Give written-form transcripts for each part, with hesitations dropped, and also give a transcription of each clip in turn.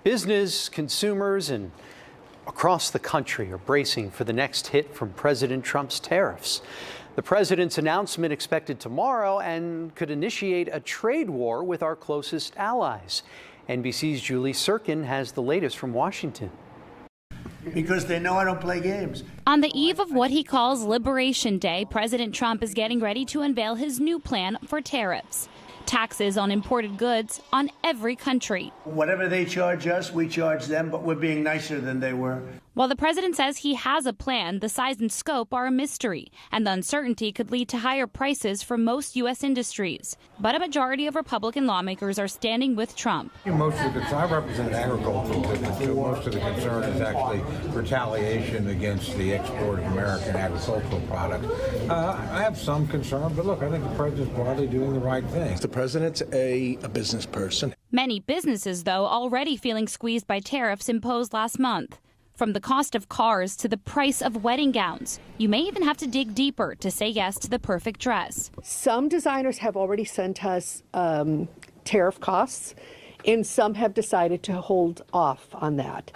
Business, consumers, and across the country are bracing for the next hit from President Trump's tariffs. The president's announcement expected tomorrow and could initiate a trade war with our closest allies. NBC's Julie Sirkin has the latest from Washington. Because they know I don't play games. On the eve of what he calls Liberation Day, President Trump is getting ready to unveil his new plan for tariffs. Taxes on imported goods on every country. Whatever they charge us, we charge them, but we're being nicer than they were. While the president says he has a plan, the size and scope are a mystery, and the uncertainty could lead to higher prices for most U.S. industries. But a majority of Republican lawmakers are standing with Trump. Most of the I represent agricultural business, so most of the concern is actually retaliation against the export of American agricultural products. I have some concern, but look, I think the president's broadly doing the right thing. The president's a business person. Many businesses, though, already feeling squeezed by tariffs imposed last month. From the cost of cars to the price of wedding gowns, you may even have to dig deeper to say yes to the perfect dress. Some designers have already sent us tariff costs, and some have decided to hold off on that.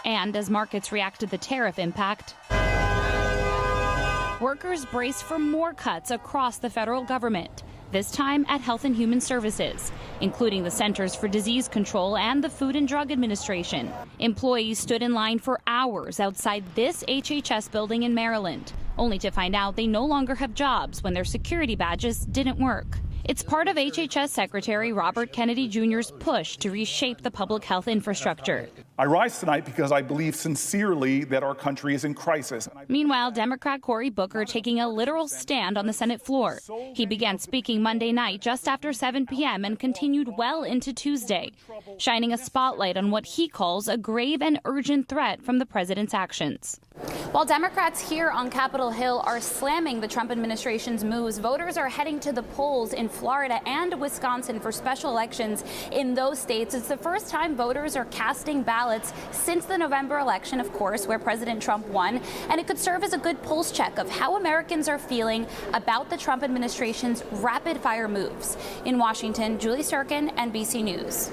And as markets react to the tariff impact, workers brace for more cuts across the federal government, this time at Health and Human Services, including the Centers for Disease Control and the Food and Drug Administration. Employees stood in line for hours outside this HHS building in Maryland, only to find out they no longer have jobs when their security badges didn't work. It's part of HHS Secretary Robert Kennedy Jr.'s push to reshape the public health infrastructure. I rise tonight because I believe sincerely that our country is in crisis. Meanwhile, Democrat Cory Booker taking a literal stand on the Senate floor. He began speaking Monday night just after 7 p.m. and continued well into Tuesday, shining a spotlight on what he calls a grave and urgent threat from the president's actions. While Democrats here on Capitol Hill are slamming the Trump administration's moves, voters are heading to the polls in Florida and Wisconsin for special elections in those states. It's the first time voters are casting ballots since the November election, of course, where President Trump won. And it could serve as a good pulse check of how Americans are feeling about the Trump administration's rapid-fire moves. In Washington, Julie Sirkin, NBC News.